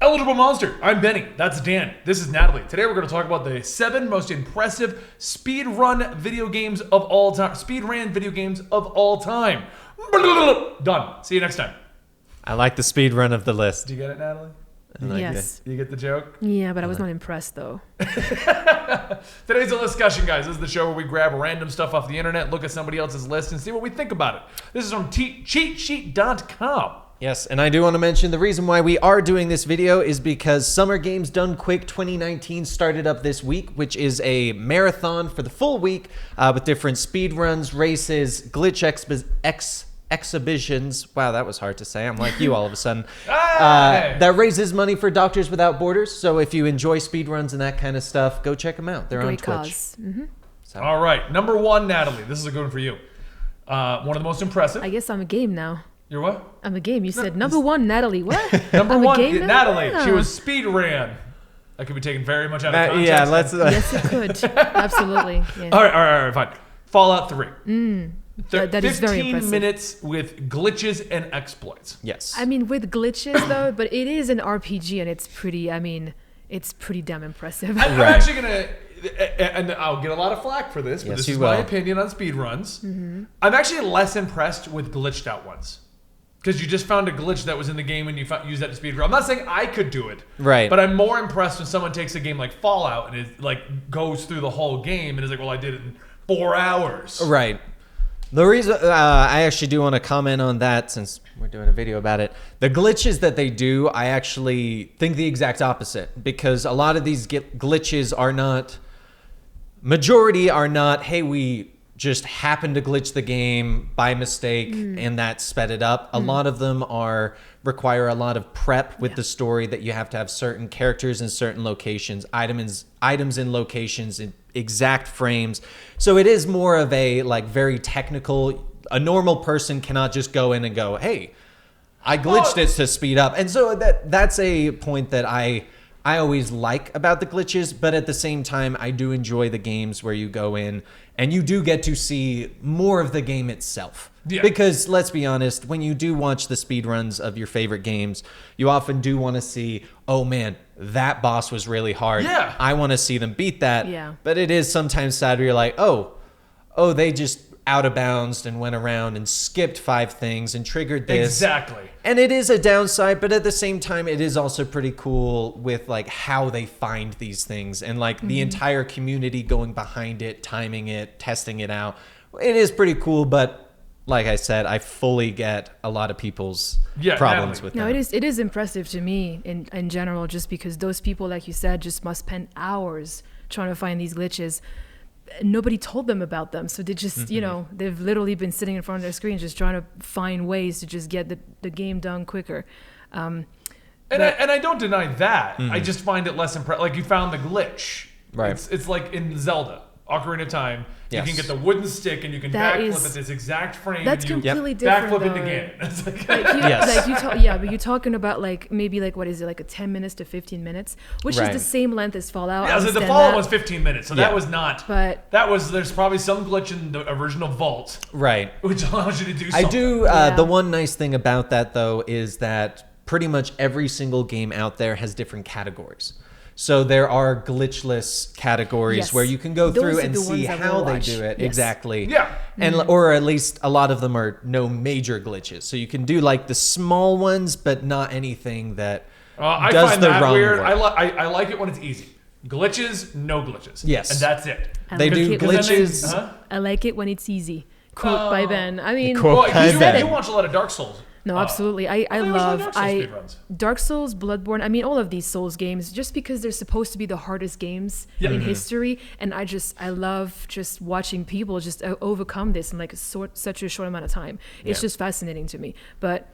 Eligible Monster. I'm Benny. That's Dan. This is Natalie. Today we're going to talk about the 7 most impressive speedrun video games of all time. Speedran video games of all time. Done. See you next time. I like the speedrun of the list. Do you get it, Natalie? Yes. You get the joke? Yeah, but I was not impressed though. Today's a discussion, guys. This is the show where we grab random stuff off the internet, look at somebody else's list, and see what we think about it. This is from cheatsheet.com. Yes, and I do want to mention the reason why we are doing this video is because Summer Games Done Quick 2019 started up this week, which is a marathon for the full week with different speed runs, races, glitch exhibitions. Wow, that was hard to say. I'm like you all of a sudden. That raises money for Doctors Without Borders. So if you enjoy speed runs and that kind of stuff, go check them out. They're Great on Twitch. cause. Mm-hmm. So. All right, number 1, Natalie. This is a good one for you. One of the most impressive. I guess I'm a game now. You're what? I'm a game. You said number 1, Natalie. What? Number I'm 1, a game Natalie. now? She was speed ran. That could be taken very much out of context. Yeah, let's. Yes, it could. Absolutely. Yeah. All right, fine. Fallout 3. That is very 15 impressive. minutes with glitches and exploits. Yes. I mean, with glitches though, but it is an RPG and it's pretty. I mean, it's pretty damn impressive. I'm actually gonna, and I'll get a lot of flack for this, but Yes, this you is my will. opinion on speedruns. I'm actually less impressed with glitched out ones. Because you just found a glitch that was in the game and you use that to speedrun. I'm not saying I could do it. Right. But I'm more impressed when someone takes a game like Fallout and it like goes through the whole game and is like, well, I did it in 4 hours. Right. The reason I actually do want to comment on that, since we're doing a video about it, the glitches that they do, I actually think the exact opposite, because a lot of these glitches are not, majority are not, hey, we just happened to glitch the game by mistake and that sped it up. A lot of them require a lot of prep with the story, that you have to have certain characters in certain locations, items in locations in exact frames. So it is more of a like very technical. A normal person cannot just go in and go, hey, I glitched it to speed up. And so that's a point that I always like about the glitches, but at the same time, I do enjoy the games where you go in and you do get to see more of the game itself. Yeah. Because let's be honest, when you do watch the speedruns of your favorite games, you often do want to see, oh man, that boss was really hard. Yeah. I want to see them beat that. Yeah. But it is sometimes sad where you're like, oh, they just out of bounds and went around and skipped 5 things and triggered this. Exactly. And it is a downside, but at the same time, it is also pretty cool with like how they find these things and like the entire community going behind it, timing it, testing it out. It is pretty cool, but like I said, I fully get a lot of people's problems Natalie. with No, that. it is impressive to me in general, just because those people, like you said, just must spend hours trying to find these glitches. Nobody told them about them, so they just you know, they've literally been sitting in front of their screen just trying to find ways to just get the game done quicker. And I don't deny that. I just find it less impressive. Like you found the glitch. Right. It's like in Zelda, Ocarina of Time. Yes. You can get the wooden stick and you can That backflip is- at this exact frame. That's and you completely different. backflip it though. again. It's like, Yes. But you're talking about like maybe like what is it, like a 10 minutes to 15 minutes, which is Right. the same length as Fallout. yeah, I so the understand Fallout that, was 15 minutes, so Yeah. that was not. But There's probably some glitch in the original Vault, Right. which allows you to do I something. do. Yeah. The one nice thing about that, though, is that pretty much every single game out there has different categories. So there are glitchless categories Yes. where you can go Those through are and the see ones I how will they watch. do it. Yes. Exactly. Yeah. And or at least a lot of them are no major glitches. So you can do like the small ones, but not anything that I does find the that wrong weird. work. I like it when it's easy. Glitches, no glitches. Yes. And that's it. They do like it- glitches. I like it when it's easy. Quote by Ben. I mean, quote Well, by you, Ben. you watch a lot of Dark Souls. no, absolutely. I thought you watched a lot of love Dark Souls speedruns. Dark Souls, Bloodborne. I mean, all of these Souls games, just because they're supposed to be the hardest games in history, and I love just watching people just overcome this in like such a short amount of time. It's Yeah. just fascinating to me. But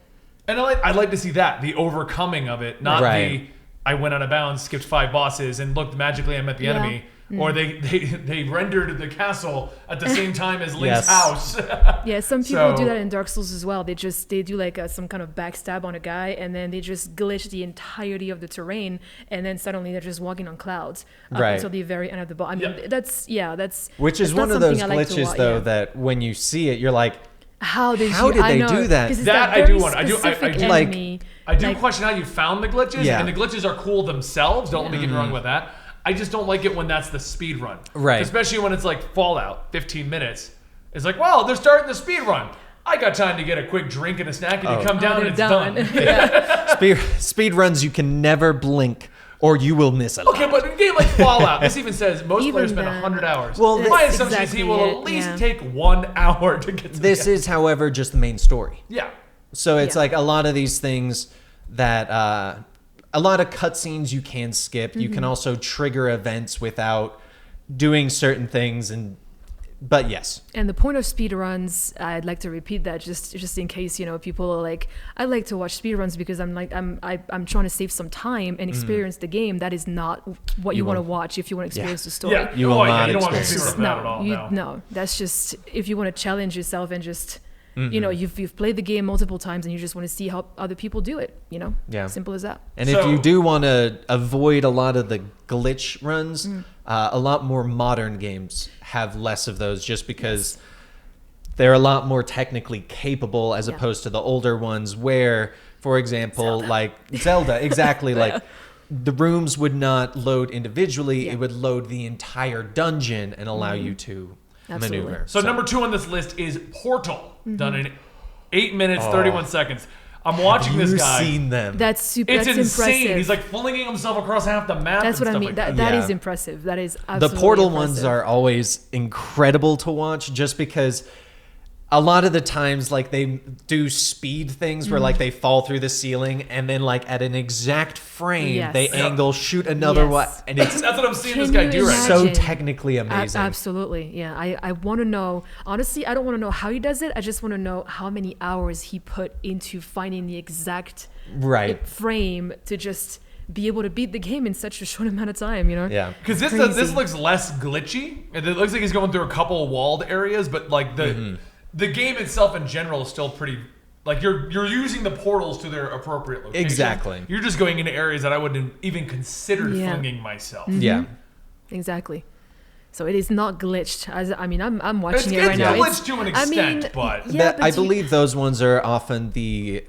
And I'd like to see that, the overcoming of it, not Right. I went out of bounds, skipped 5 bosses, and looked magically I met the enemy. Or they rendered the castle at the same time as Link's Yes. house. yeah, some people do So- that in Dark Souls as well. They do like some kind of backstab on a guy, and then they just glitch the entirety of the terrain, and then suddenly they're just walking on clouds up Right. until the very end of the boss. I mean, Yeah. that's Which is that's one not of those something I like to glitches, watch, though, yeah. that when you see it, you're like, How did How did I they know, do that? 'cause it's That that I do very want- I do- I specific do- Like, enemy I do Like- question how you found the glitches, Yeah. and the glitches are cool themselves. Don't let me get me wrong with that. I just don't like it when that's the speed run. Right. Especially when it's like Fallout, 15 minutes. It's like, well, they're starting the speed run. I got time to get a quick drink and a snack, and you come down and you're it's done. Yeah. Speed runs, you can never blink or you will miss a lot. Okay, but in a game like Fallout, this even says most Even players spend then. 100 hours. Well, my That's assumption is he exactly will it, at least yeah. take 1 hour to get to This the end. is, however, just the main story. Yeah. So it's Yeah. like a lot of these things that a lot of cutscenes you can skip. You can also trigger events without doing certain things, but yes. And the point of speedruns, I'd like to repeat that just in case, people are like, I like to watch speedruns because I'm trying to save some time and experience the game. That is not what you want to won't. watch if you want to experience the story. Yeah. You will not You don't want to experience speed run that at all. No, that's just if you want to challenge yourself and just you've played the game multiple times and you just want to see how other people do it. Yeah. Simple as that. And if you do want to avoid a lot of the glitch runs, a lot more modern games have less of those just because they're a lot more technically capable as opposed to the older ones where, for example, like Zelda, exactly, like the rooms would not load individually. Yeah. It would load the entire dungeon and allow you to Absolutely. maneuver. So number 2 on this list is Portal, done in 8 minutes, Oh. 31 seconds. I'm watching this You've guy. seen them. That's super. It's That's insane. impressive. He's like flinging himself across half the map. That's and what I stuff mean. like That that. is Yeah. impressive. That is The absolutely Portal impressive. ones are always incredible to watch just because a lot of the times like they do speed things where like they fall through the ceiling and then like at an exact frame Yes. they Yeah. angle shoot another Yes. one and it's That's what I'm seeing this Can guy you do right now. so imagine? technically amazing. Absolutely. Yeah. I want to know. Honestly, I don't want to know how he does it. I just want to know how many hours he put into finding the exact Right. frame to just be able to beat the game in such a short amount of time. Yeah. Because this Crazy. looks less glitchy, and it looks like he's going through a couple of walled areas, but like the game itself in general is still pretty. Like you're using the portals to their appropriate location. Exactly. You're just going into areas that I wouldn't even consider Yeah. flinging myself. Yeah. Exactly. So it is not glitched. I'm watching It's it right now. glitched to an extent, but- yeah, I but you- believe those ones are often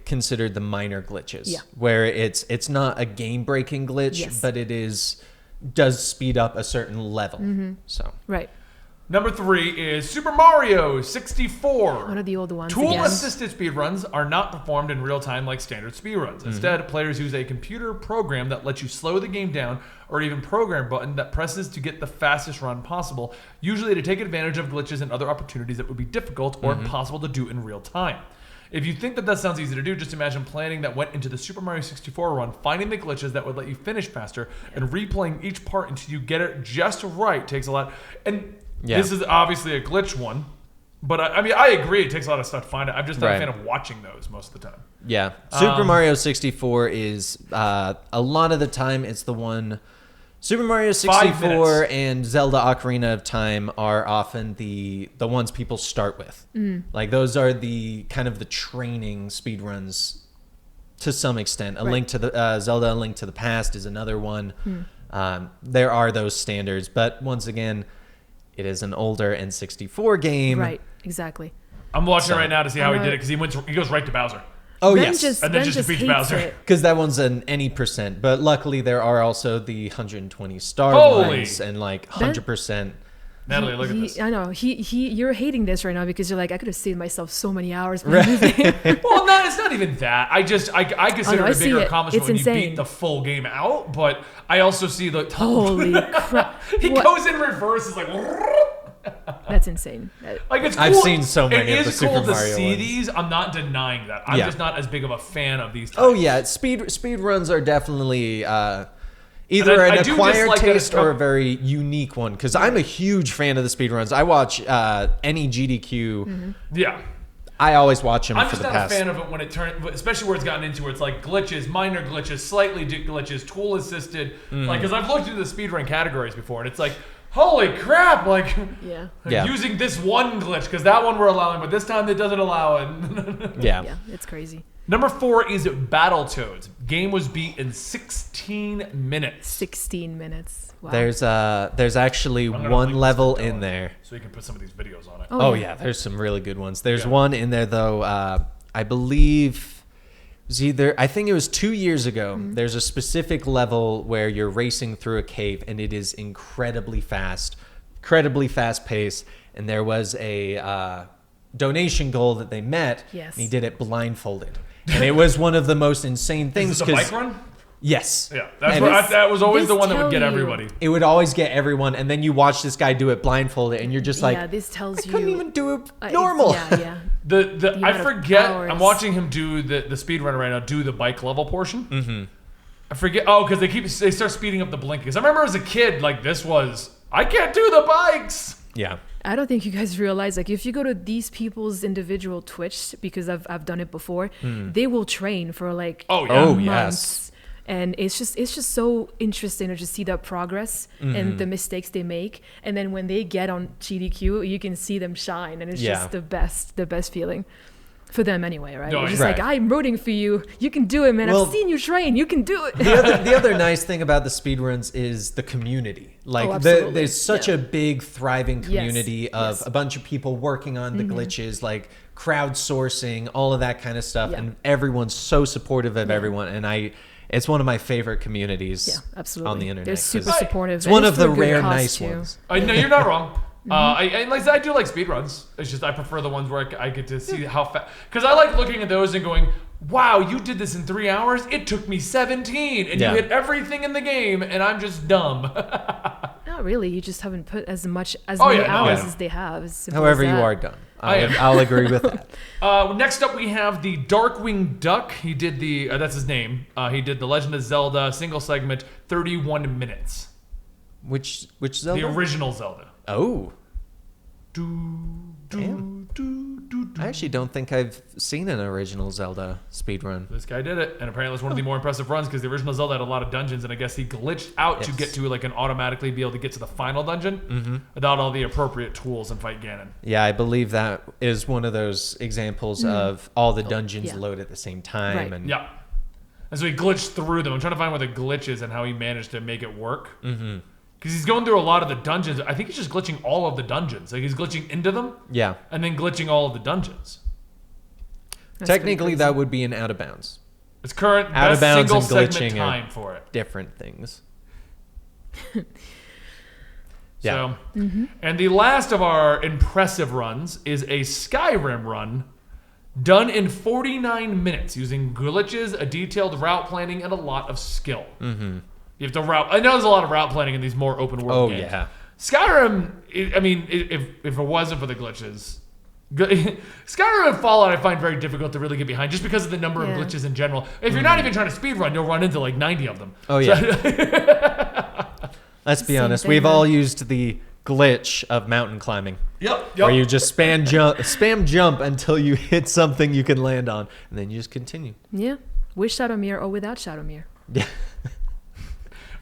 considered the minor glitches, Yeah. where it's not a game breaking glitch, Yes. but does speed up a certain level. Mm-hmm. So Right. Number 3 is Super Mario 64. One of the old ones again. Tool-assisted speedruns are not performed in real time like standard speedruns. Instead, players use a computer program that lets you slow the game down or even program button that presses to get the fastest run possible, usually to take advantage of glitches and other opportunities that would be difficult or impossible to do in real time. If you think that sounds easy to do, just imagine planning that went into the Super Mario 64 run, finding the glitches that would let you finish faster, and replaying each part until you get it just right takes a lot. And Yeah. this is obviously a glitch one, but I mean, I agree it takes a lot of stuff to find it. I'm just not a Right. fan of watching those most of the time. yeah, Super Mario 64 is a lot of the time it's the one. Super Mario 64 minutes. and Zelda Ocarina of Time are often the ones people start with. Like those are the kind of the training speedruns to some extent. A Right. Link to the Zelda: A Link to the Past is another one. There are those standards, but once again, it is an older N64 game. Right. Exactly. I'm watching So- it right now to see how he I did know. it because he goes right to Bowser. Oh Ben yes, just, And then Ben just just defeats hates Bowser. it. because that one's an any percent. But luckily, there are also the 120 star Holy. ones and like 100%. Natalie, look at this. I know. You're hating this right now because you're like, I could have saved myself so many hours. Playing this game. Well, no, it's not even that. I consider I it a see bigger it. accomplishment It's when you insane. beat the full game out. But I also see the Holy crap. he What? goes in reverse. It's like That's insane. it's cool. I've seen so many It of the is cool Super to Mario see ones. these. I'm not denying that. I'm Yeah. just not as big of a fan of these. Oh types. yeah, speed runs are definitely either And I an do acquired dislike that it's taste or a come- very unique one. Because I'm a huge fan of the speed runs. I watch any GDQ. Yeah. I always watch them I'm for just the not past. a fan of it when it turns, especially where it's gotten into where it's like glitches, minor glitches, slightly glitches, tool assisted. Like, because I've looked into the speedrun categories before, and it's like, holy crap! Like, Yeah. Yeah. using this one glitch because that one we're allowing, but this time it doesn't allow it. Yeah. Yeah. It's crazy. Number 4 is Battletoads. Game was beat in 16 minutes. 16 minutes. Wow. There's actually I'm gonna one link this level video in there. so you can put some of these videos on it. Oh yeah, there's some really good ones. There's Yeah. one in there though. I believe was either, I think it was 2 years ago. There's a specific level where you're racing through a cave and it is incredibly fast paced. And there was a donation goal that they met. Yes. And he did it blindfolded. And it was one of the most insane things. Is it the bike run? Yes. Yeah, that was always the one that would get everybody. It would always get everyone, and then you watch this guy do it blindfolded, and you're just like, yeah, this tells I couldn't you even do it normal. Yeah. I amount of forget. hours. I'm watching him do the speedrunner right now. Do the bike level portion. Mm-hmm. I forget. Oh, because they start speeding up the blinkers. I remember as a kid, like this was I can't do the bikes. Yeah. I don't think you guys realize, like, if you go to these people's individual Twitch, because I've done it before, they will train for like months. Yes. And it's just so interesting to just see that progress and the mistakes they make. And then when they get on GDQ, you can see them shine, and it's just the best feeling. For them anyway, right? No, It's just right. like, I'm rooting for you. You can do it, man. Well, I've seen you train. You can do it. The other nice thing about the speedruns is the community. Like absolutely. there's such Yeah. a big thriving community of Yes. a bunch of people working on the glitches, like crowdsourcing, all of that kind of stuff, Yeah. and everyone's so supportive of everyone. And it's one of my favorite communities. Yeah, absolutely. On the internet. They're 'cause super supportive. It's and one of for the a good rare cause, nice too. ones. No, you're not wrong. I do like speedruns. It's just I prefer the ones where I get to see how fast. Because I like looking at those and going, wow, you did this in 3 hours? It took me 17. And Yeah. you hit everything in the game, and I'm just dumb. Not really. You just haven't put as many yeah, hours yeah. as they have. As simple However as you that. are done. I am. I'll agree with that. Next up, we have the Darkwing Duck. He did that's his name. He did the Legend of Zelda single segment, 31 minutes. Which Zelda? The original Zelda. Oh. Damn. I actually don't think I've seen an original Zelda speedrun. This guy did it, and apparently it's one of the more impressive runs because the original Zelda had a lot of dungeons, and I guess he glitched out to Yes. get to like an automatically be able to get to the final dungeon without all the appropriate tools and fight Ganon. Yeah, I believe that is one of those examples of all the dungeons yeah. load at the same time. Right. And Yeah, and so he glitched through them. I'm trying to find where the glitch is and how he managed to make it work. Because he's going through a lot of the dungeons. I think he's just glitching all of the dungeons. Like he's glitching into them yeah, and then glitching all of the dungeons. That's pretty technically crazy. that would be an out of bounds. It's current Out of best bounds single and segment glitching are time for it. different things. So, and the last of our impressive runs is a Skyrim run done in 49 minutes using glitches, a detailed route planning, and a lot of skill. You have to route. I know there's a lot of route planning in these more open world Oh, games. yeah. Skyrim. If it wasn't for the glitches, Skyrim and Fallout I find very difficult to really get behind just because of the number of Yeah. glitches in general. If you're not even trying to speedrun, you'll run into like 90 of them. Oh, yeah. Let's be Same honest. thing, We've man. all used the glitch of mountain climbing, Yep. where you just spam jump until you hit something you can land on, and then you just continue. Yeah. With Shadowmere or without Shadowmere. Yeah.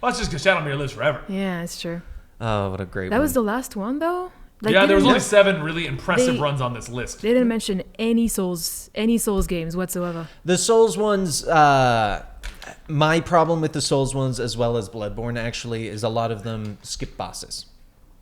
Well, that's just because Shadowmere lives forever. Yeah, it's true. Oh, what a great That one. was the last one, though? Like, Yeah, they there was didn't- only 7 really impressive they- runs on this list. They didn't mention any Souls games whatsoever. The Souls ones, my problem with the Souls ones, as well as Bloodborne, actually, is a lot of them skip bosses.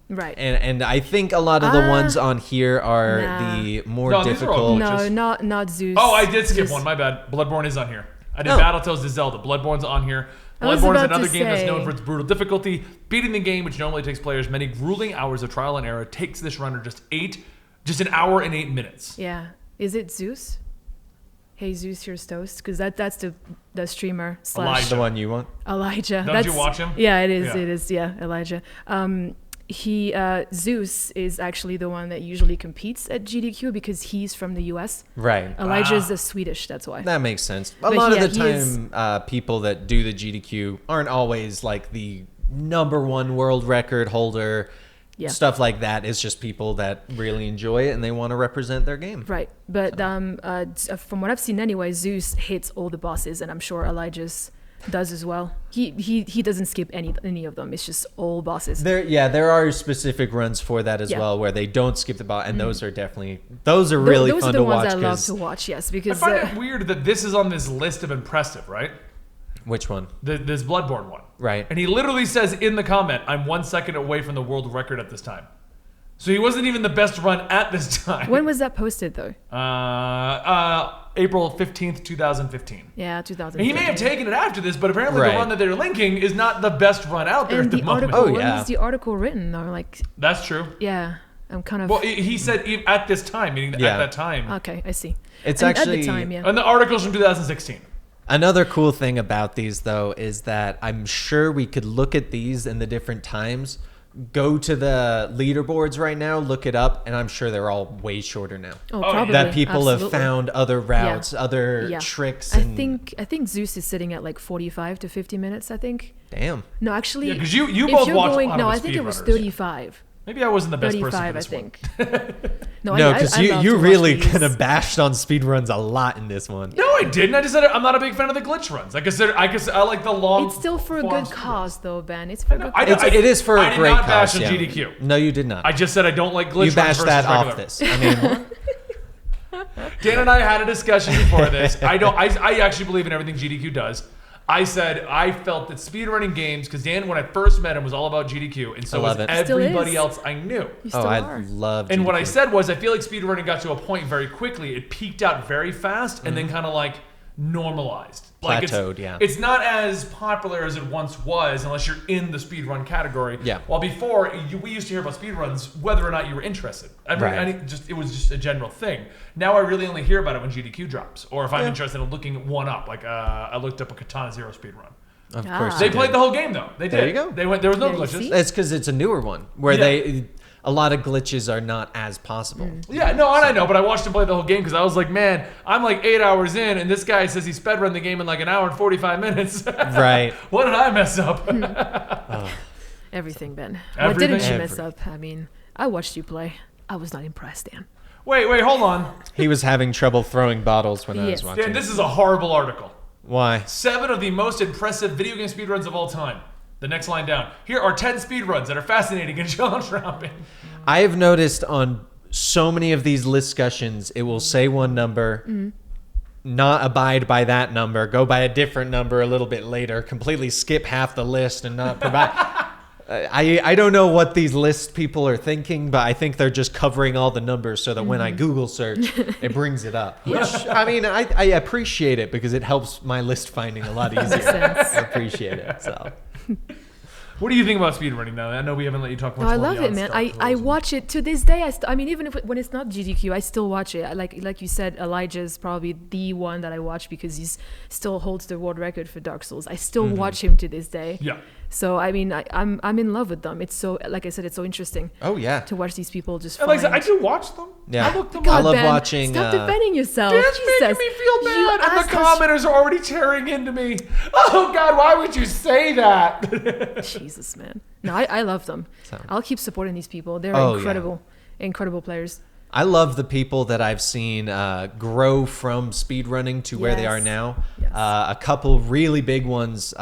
Right. And I think a lot of the Ah. ones on here are Nah. the more No, these are all difficult. glitches. No, not Zeus. Oh, I did skip Zeus. one. My bad. Bloodborne is on here. I did Oh. Battletoads to Zelda. Bloodborne's on here. I was Bloodborne is about to another game that's known say. for its brutal difficulty. Beating the game, which normally takes players many grueling hours of trial and error, takes this runner just an hour and 8 minutes. Yeah. Is it Zeus? Hey Zeus, here's toast. Because that's the streamer slash Elijah. The one you want? Elijah. Don't you watch him? Yeah, it is. Yeah. It is. Yeah, Elijah. Zeus is actually the one that usually competes at GDQ because he's from the US. Right. Elijah is the Swedish. That's why. That makes sense. A But lot yeah, of the he is- time, people that do the GDQ aren't always like the #1 world record holder. Yeah. Stuff like that. It's just people that really enjoy it and they want to represent their game. Right. But from what I've seen anyway, Zeus hits all the bosses, and I'm sure Elijah's does as well. He doesn't skip any of them. It's just all bosses. There are specific runs for that as Yeah. well, where they don't skip the boss, and those are really Those fun are the to ones watch. I love 'Cause- to watch. Yes, I because find it weird that this is on this list of impressive, right? Which one? This Bloodborne one. Right. And he literally says in the comment, I'm 1 second away from the world record at this time. So he wasn't even the best run at this time. when was that posted though? April 15th, 2015. Yeah, 2000. And he may have taken it after this, but apparently Right. the run that they're linking is not the best run out there And at the the moment. article, Oh, when yeah. was the article written? Or like, That's true. yeah, I'm kind of. Well, he said at this time, meaning Yeah. at that time. Okay, I see. It's And actually- at the time, yeah. And the article's from 2016. Another cool thing about these, though, is that I'm sure we could look at these in the different times, go to the leaderboards right now, look it up, and I'm sure they're all way shorter now. Oh, yeah. probably. That people have Absolutely. found other routes, Yeah. other Yeah. tricks. I And, think Zeus is sitting at like 45 to 50 minutes. I think. damn. No, actually. Yeah, 'cause you if both you're watched a going, lot no, of the I think it was speedrunners. 35. Maybe I wasn't the best person for 35, I this one. think. No, I because love you to watch really these. kind of bashed on speedruns a lot in this one. No, I didn't. I just said I'm not a big fan of the glitch runs. I like the long. It's still for a form good speedruns. cause, though, Ben. It's for a good I cause. know- It is for I a did great not bash cause. on Yeah. GDQ. No, you did not. I just said I don't like glitch You bashed runs that versus off regular. this. I mean, Dan and I had a discussion before this. I actually believe in everything GDQ does. I said I felt that speedrunning games, because Dan, when I first met him, was all about GDQ, and so I was love it. Still everybody is. else I knew. You still oh, I are. love. And what I GDQ. said was, I feel like speedrunning got to a point very quickly. It peaked out very fast and then kind of like normalized. Like Plateaued, yeah. It's not as popular as it once was unless you're in the speedrun category. Yeah. While before, we used to hear about speedruns whether or not you were interested. Right. It was just a general thing. Now I really only hear about it when GDQ drops, or if I'm interested in looking one up. Like I looked up a Katana Zero speedrun. Of Ah. course, They you played did. the whole game though. They did. There you go. They went. There was no Yeah, you glitches. see? It's because it's a newer one where Yeah. a lot of glitches are not as possible. Yeah, no, and I know, but I watched him play the whole game because I was like, man, I'm like 8 hours in, and this guy says he sped run the game in like an hour and 45 minutes. Right. What did I mess up? Everything, Ben. Everything? What didn't you mess up? I mean, I watched you play. I was not impressed, Dan. wait, hold on. He was having trouble throwing bottles when I was Yes. watching. Dan, this is a horrible article. Why? 7 of the most impressive video game speedruns of all time. The next line down. Here are 10 speedruns that are fascinating and jaw-dropping. I have noticed on so many of these discussions, it will say one number, not abide by that number, go by a different number a little bit later, completely skip half the list and not provide. I don't know what these list people are thinking, but I think they're just covering all the numbers so that when I Google search, it brings it up. Which, I mean, I appreciate it because it helps my list finding a lot easier. sense. I appreciate it. So. What do you think about speedrunning now? I know we haven't let you talk much No, I more love beyond it, man. stuff. I watch it to this day. I mean, even when it's not GDQ, I still watch it. Like you said, Elijah's probably the one that I watch because he still holds the world record for Dark Souls. I still watch him to this day. Yeah. So I mean, I'm in love with them. It's so, like I said, it's so interesting Oh, yeah. to watch these people just. And like I said, I find- do watch them. Yeah. I look them I up. love Ben, watching, Stop defending yourself. That's Jesus. making me feel You bad. And asked the us- commenters are already tearing into me. Oh, God, why would you say that? Jesus, man. No, I love them. So- I'll keep supporting these people. They're Oh, yeah. incredible players. I love the people that I've seen grow from speedrunning to where they are Yes. now. Yes. A couple really big ones,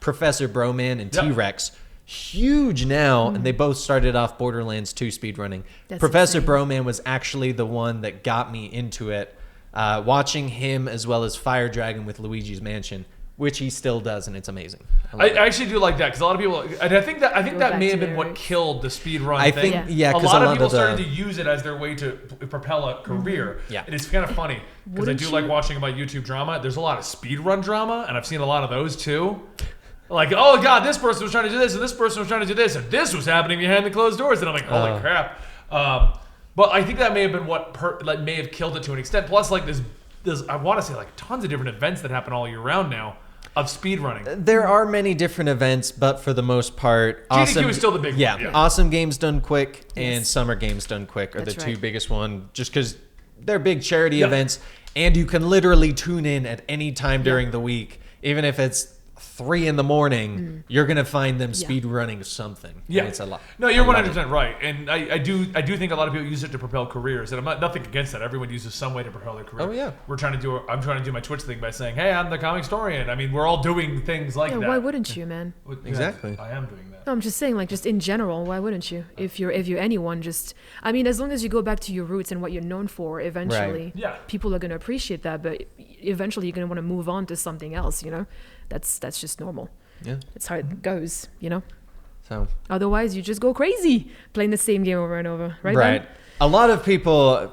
Professor Broman and Yep. T-Rex, huge now, and they both started off Borderlands 2 speedrunning. That's Professor insane. Broman was actually the one that got me into it. Watching him as well as Fire Dragon with Luigi's Mansion, which he still does, and it's amazing. love I it. actually do like that because a lot of people, and I think that Go that back may to have been the what roots. killed the speed run I thing. think, Yeah. yeah, a because lot of people the, started to use it as their way to propel a career. Yeah. And it's kind of funny because I Wouldn't do you? like watching about YouTube drama. There's a lot of speed run drama, and I've seen a lot of those too. Like, oh God, this person was trying to do this, and this person was trying to do this, and this was happening behind the closed doors, and I'm like, holy crap. But I think that may have been what may have killed it to an extent. Plus, like there's I want to say like tons of different events that happen all year round now of speed running. There are many different events, but for the most part, GDQ is still the big one, yeah, yeah. Awesome Games Done Quick and Yes. Summer Games Done Quick are That's the two right. biggest one. Just because they're big charity Yeah. events, and you can literally tune in at any time during the week, even if it's 3 a.m. You're gonna find them Yeah. speed running something. Yeah, And it's a lot. No, you're I love 100% right, and I do think a lot of people use it to propel careers, and I'm nothing against that. Everyone uses some way to propel their career. Oh, yeah. I'm trying to do my Twitch thing by saying, hey, I'm the comic historian. I mean, we're all doing things like Yeah, that. why wouldn't you, man? Yeah, Exactly. I am doing that. No, I'm just saying, like, just in general, why wouldn't you? If you're anyone, just, I mean, as long as you go back to your roots and what you're known for, eventually, Yeah. people are gonna appreciate that. But eventually, you're gonna want to move on to something else. You know, that's just normal. Yeah. That's how it goes. You know. So Otherwise, you just go crazy playing the same game over and over, right? right. Ben? A lot of people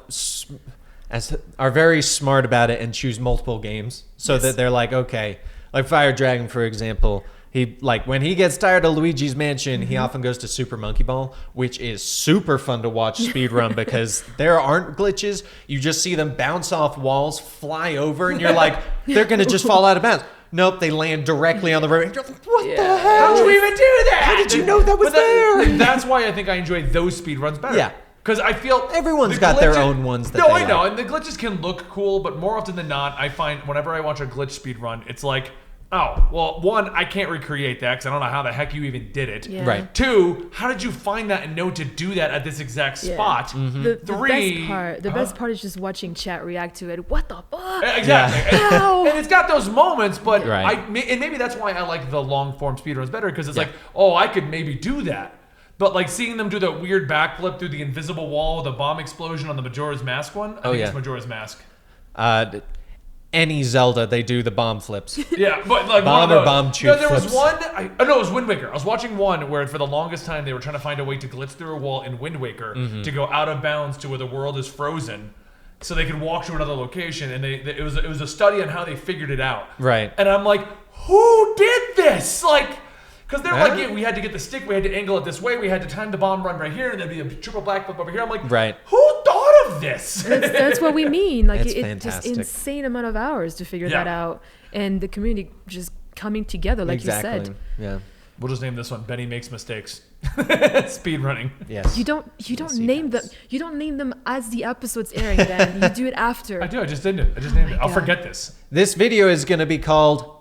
are very smart about it and choose multiple games so Yes. that they're like, okay, like Fire Dragon, for example. He like when he gets tired of Luigi's Mansion, he often goes to Super Monkey Ball, which is super fun to watch speedrun because there aren't glitches. You just see them bounce off walls, fly over, and you're like, they're gonna just fall out of bounds. Nope, they land directly on the road. And you're like, what the hell? How'd you even do that? How did you know that was But that- there? That's why I think I enjoy those speedruns better. Yeah. Because I feel Everyone's the got their glitches- own ones that No, they I know, like. and the glitches can look cool, but more often than not, I find whenever I watch a glitch speedrun, it's like, oh, well, one, I can't recreate that because I don't know how the heck you even did it. Yeah. Right. Two, how did you find that and know to do that at this exact Yeah. spot? The Three, best part is just watching chat react to it. What the fuck? Exactly. Ow. And it's got those moments, but Right. and maybe that's why I like the long form speedruns better because it's Yeah. like, oh, I could maybe do that. But like seeing them do the weird backflip through the invisible wall with a bomb explosion on the Majora's Mask one. I think it's yeah. Majora's Mask. Any Zelda, they do the bomb flips. Yeah, but like Bomb one of or bomb those. shoot No, there was flips. one. No, it was Wind Waker. I was watching one where for the longest time they were trying to find a way to glitch through a wall in Wind Waker to go out of bounds to where the world is frozen, so they could walk to another location. And it was a study on how they figured it out. Right. And I'm like, who did this? Like. Because they're Huh? like, yeah, we had to get the stick, we had to angle it this way, we had to time the bomb run right here, and there'd be a triple backflip over here. I'm like, Right. who thought of this? That's what we mean. Like It's it's just fantastic. insane amount of hours to figure Yeah. that out, and the community just coming together, like exactly. you said. Yeah. We'll just name this one Benny Makes Mistakes. Speed running. Yes. You don't Yes, he name them. does. You don't name them as the episode's airing. Then you do it after. I do, I just did it. I just named it. I'll God. forget this. This video is going to be called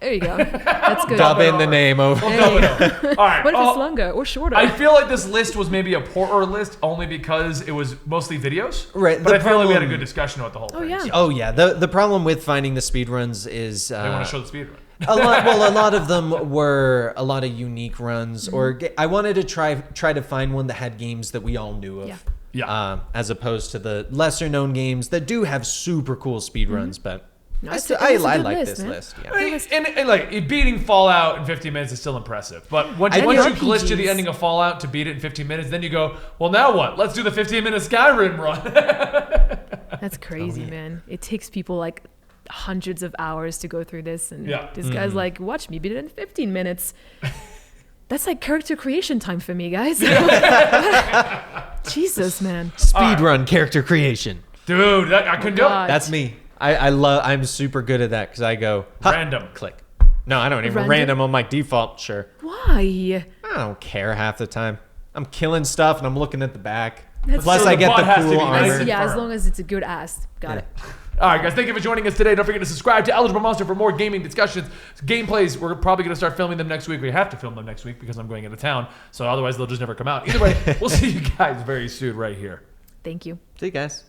There you go. That's good. Dub in over. the name over. We'll dub it over. All right. What if oh, it's longer or shorter? I feel like this list was maybe a poorer list only because it was mostly videos. Right, But the I feel like we had a problem- good discussion about the whole thing. yeah. So Oh yeah, the problem with finding the speedruns is they want to show the speed run. a lot of them were a lot of unique runs, or I wanted to try to find one that had games that we all knew of. Yeah. Yeah. As opposed to the lesser known games that do have super cool speedruns, but No, I, it's still, a- it's a I good like list, this man. list. Yeah. I mean, and like beating Fallout in 15 minutes is still impressive. But once you glitch to the RPGs. ending of Fallout to beat it in 15 minutes, then you go, well, now what? Let's do the 15-minute Skyrim run. That's crazy, man. It takes people like hundreds of hours to go through this, and Yeah. this guy's like, "Watch me beat it in 15 minutes." That's like character creation time for me, guys. Jesus, man. Speedrun character creation. Dude, I couldn't do it. God. That's me. I'm super good at that because I go "Ha," Random. click. No, I don't even Random? random on my default. Sure. Why? I don't care half the time. I'm killing stuff and I'm looking at the back. That's Plus, so I the get butt the has to cool be nice armor. and Yeah, as firm. long as it's a good ass. Got it. All right, guys, thank you for joining us today. Don't forget to subscribe to Eligible Monster for more gaming discussions, gameplays. We're probably going to start filming them next week. We have to film them next week because I'm going into town, so otherwise they'll just never come out. Either way, we'll see you guys very soon right here. Thank you. See you guys.